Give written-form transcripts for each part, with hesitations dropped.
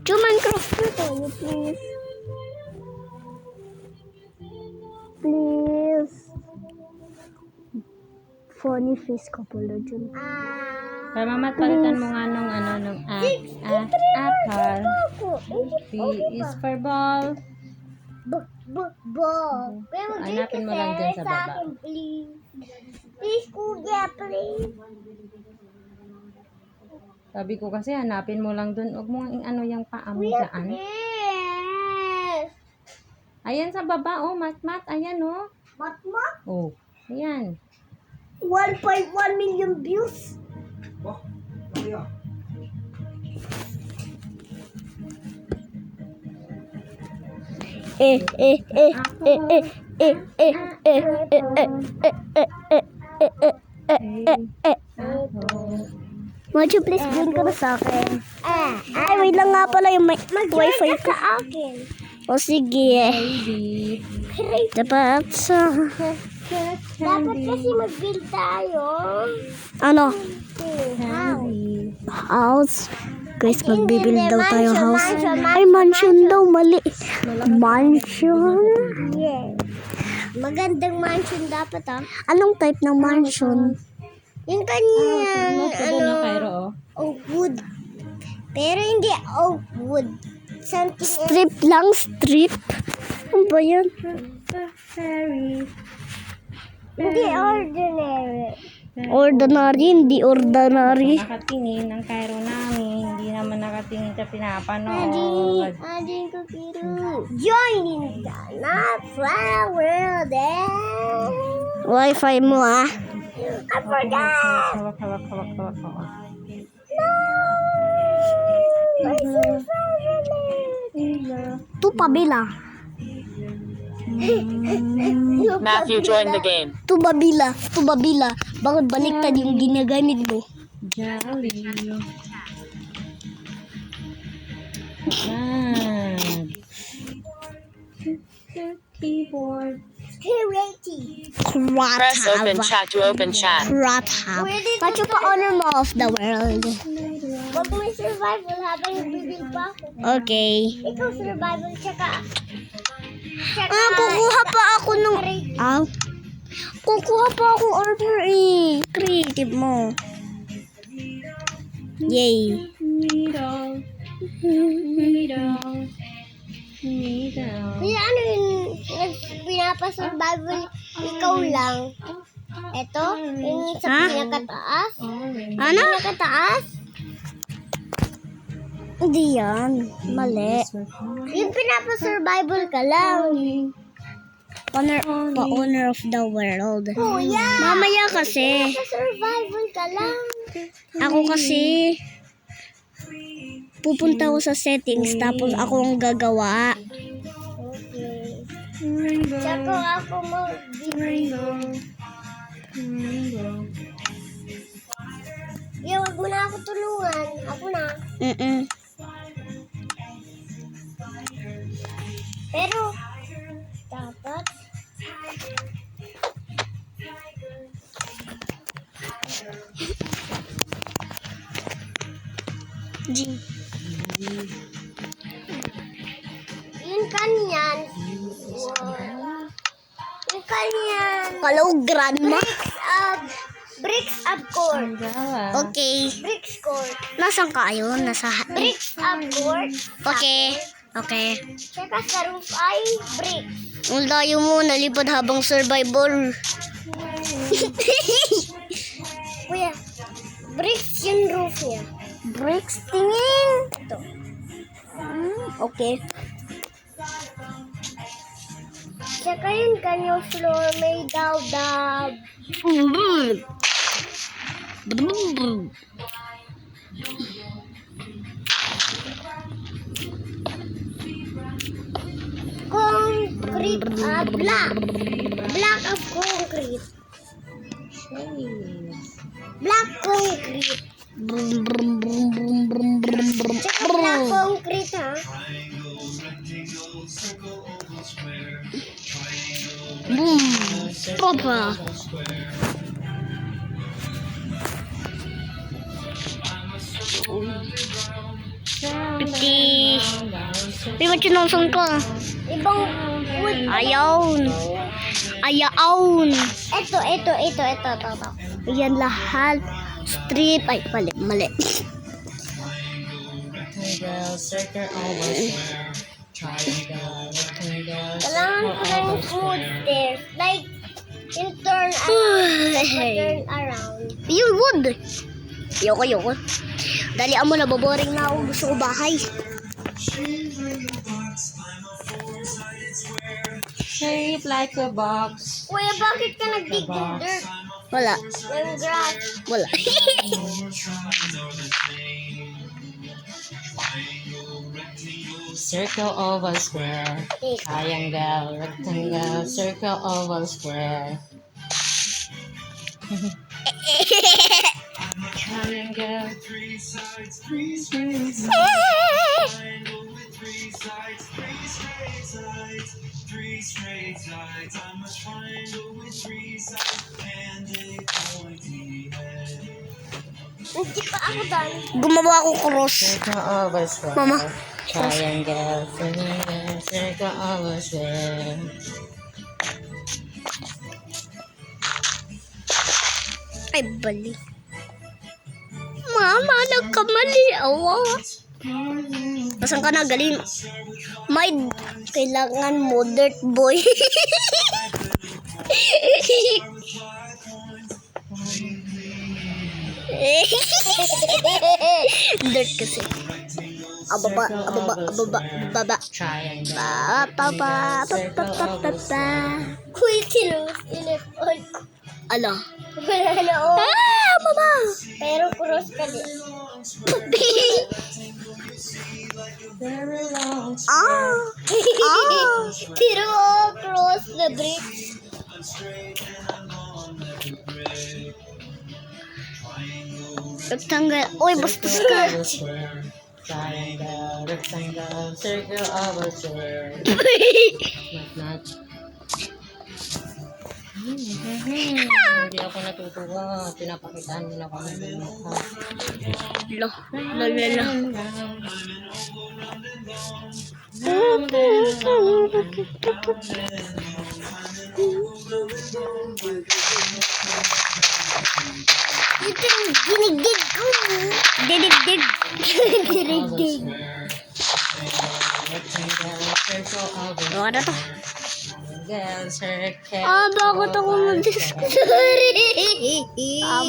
Do Minecraft na tayo, please. Please. Funny face ko pala dyan. Kaya mama, palitan mo nga nung apple. B is for ball. Ball. Pero Hanapin mo lang dyan sa baba. Please. Please, kuya, please. Sabi ko kasi hanapin mo lang dun. Huwag mo ano yung paa mo dyan. Please. Ayan sa baba, oh, mat. Ayan, oh. Mat? Oh, ayan. 1.1 million views. Would you please bring ka na sa akin? Ay, wait lang nga pala yung wifi ko. O sige. Baby. Dapat sa... Dapat kasi mag-build tayo. Ano? Candy. House. Guys, mag-build daw tayo house. Ay, mansion daw. Mali. Mansion? Yes. Magandang mansion dapat Anong type ng mansion? Yung kanyang, oak wood. Pero hindi oak wood. Something strip lang, strip. Ano ba yan? Hindi ordinary. Hindi ordinary. Nakatingin ng Cairo namin. Hindi naman nakatingin sa pinapanood. Ading ko kiro. Joining the Flower World. Wi-Fi mo I forgot. Hawak. Tu pabila. Matthew joined the game. Tu babila. Bakit baliktad yung ginagamit mo? Jolly. Keyboard. Press open chat to open chat. Ba't yung pa-honor mo of the world? Huwag may survival habang nagbibil pa ako. Okay. Ikaw survival, tsaka kukuha pa ako nung... Kukuha pa ako order Creative mo. Yay. Needle. Kaya ano yun, pinapasurvival ikaw lang. Ito, yung sa pinakataas. Ano? Pinakataas? Hindi yan. Mali. Yung pinapasurvival ka lang. Owner of the world. Kuya! Mamaya kasi. Pinapasurvival ka lang. Ako kasi, pupunta ako sa settings tapos ako ang gagawa. Okay. Tsaka ako Rainbow. Wag mo na ako tulungan. Ako na. Pero, dapat Yung kanyan. Yung kanyan. Hello, grandma. Bricks up court. Okay. Bricks court. Nasaan kayo? Bricks up court. Okay. Tsaka sa roof ay bricks. Ang layo mo, nalipad habang survival. Kuya, bricks yung roof niya. Bricks tingin. Ito. Okay. Tsaka yung kanyang floor may dab. Concrete, black of concrete. Black concrete. Tsaka black concrete, ha? Papa. Di ba sinusong ko? Ibang wood. Ayawn. Ayawn. Ito. Yan lahat. Strip. Ay, mali. Rectangle, circle, oval, square. Triangle, rectangle, Kailangan ko circle, ng oval, food square. there. Like, yung turn around. Yung wood. Ayoko. Dalian mo na, baboring na ako. Gusto ko bahay. Shape like a box. Kuya, bakit ka nag-dig ng dirt? Wala. Yung grass. Wala. Circle, oval, square. Triangle, rectangle, circle, oval, square. Triangle. Hindi pa ako done. Gumawa ako cross. Circle, oval, square. Mama. Triangle, triangle, circle, oval, square. Ay, bali. Mama, nagkamali. Awa. Nasaan ka na? Galing. May kailangan mo, dirt boy. Dirt kasi. Ababa. Triangle. Kuy, sinus. Ala. Wala na oh. Mama. Pero cross ka din. Very long. Pero cross na brick. Rectangle. Uy, bastos ka. Oval, square. Triangle, rectangle, circle, oval, square. Not. Hindi ako natutuwa. Pinapakitaan mo na ako ng mukha. Lo. Ito yung ginigdig ko. Dinigdig. Ginigdig. Rectangle, circle, oval, Ano to? triangle, circle. Bakit ako na-disconnect?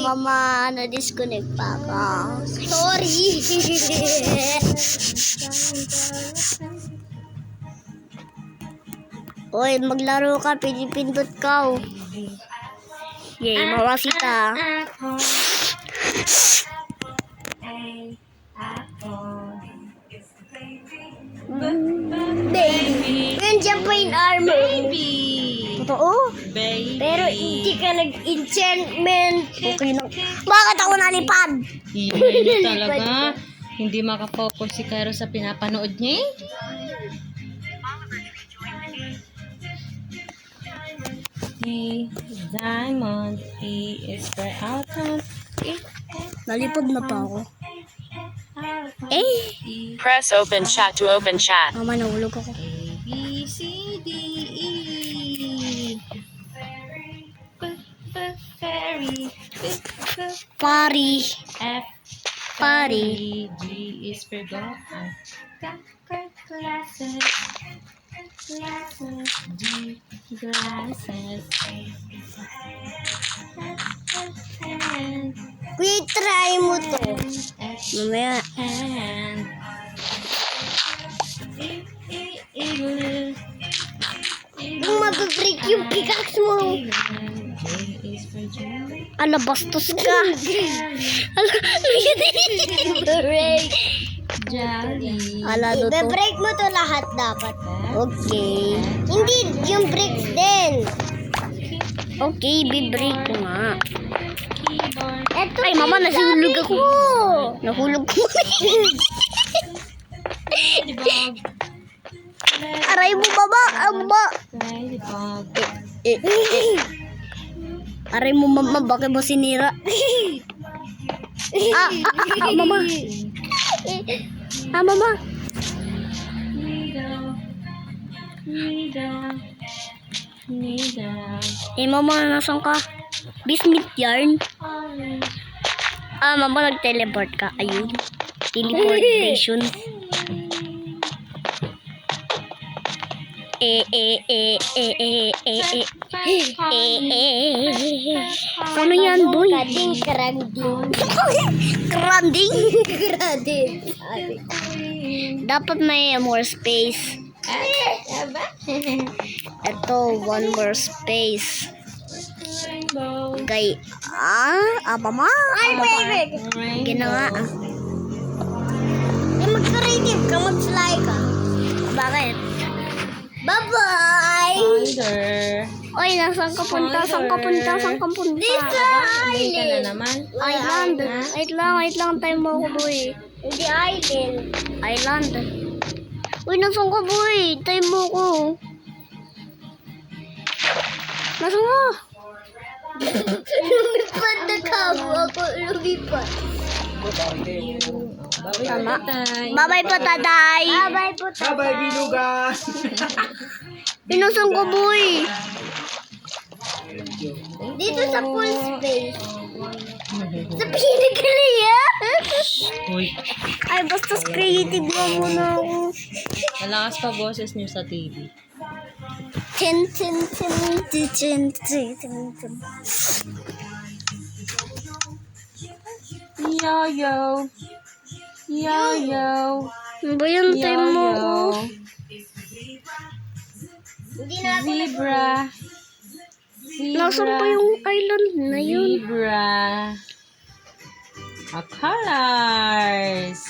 Mama, na-disconnect pa ako. Sorry. Oy, maglaro ka, pinipindot ka. Yay, mawasita. Baby. Nandiyan pa yung armor. Totoo? Baby. Pero hindi ka nag-enchantment. Okay lang. Bakit ako nalipad? Hindi talaga. Hindi makafocus si Cairo sa pinapanood niya eh. He is diamond, he is for outcome. Nalipad na pa ako. Press open chat to open chat. Mama, nahulog ako. A, B, C, D, E. Fairy. Pari. F. Pari. G is for God. Glasses. G. Glasses. Kuya, try mo to. Mamaya. Hand. Kung mabibreak yung pickaxe mo. Ala, bastos ka. Ala, break. Jolly. Ala, do to. Be-break mo to lahat dapat. Okay. Hindi, yung bricks din. Okay, be-break ko nga. Keyboard. Ay, mama, nahulog ako. Nahulog ko. Ladybug. Aray mo, baba. Aba. Ladybug. Aray mo, mama, bakit mo sinira? Mama. Mama. Mama, nasan ka? Bismit yarn. Mama, nag-teleport ka. Ayun. Teleportation. Ano yan, boy? Karanding. Karanding? Dapat may more space. Ito, one more space. Gay. Mama? Ginawa. Mag-creative ka, mag-fly ka. Bakit? Bye-bye! Spider. Oy, nasaan ka punta? Saan ka punta? Saan ka punta? Balik ka na naman. Island. Wait lang. Time mo ko, boy. Hindi island. Uy, nasaan ka, boy? Time mo ko. Nasaan ka? Lumipad na ka mo. Ako lumipad. Bye-bye po, tatay. Bye-bye po, tatay. Bye, biluga. Nasaan ka, boy? Dito sa full space. Sa pinagaliya. Uy. Ay, basta creative na muna ako. Malakas pa boses niyo sa TV. Tin. Yo-yo. Ano ba yun? Time mo ko. Zebra. Nasaan pa yung island na yun? Zebra. Colors.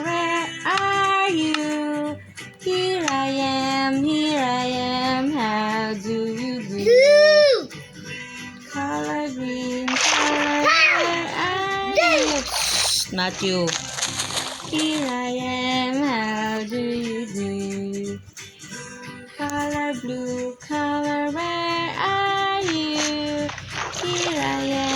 Where are you? Here I am. How do you do? Color green. Where are you? Not you. Here I am. How do you do? Color blue. Where are you? Here I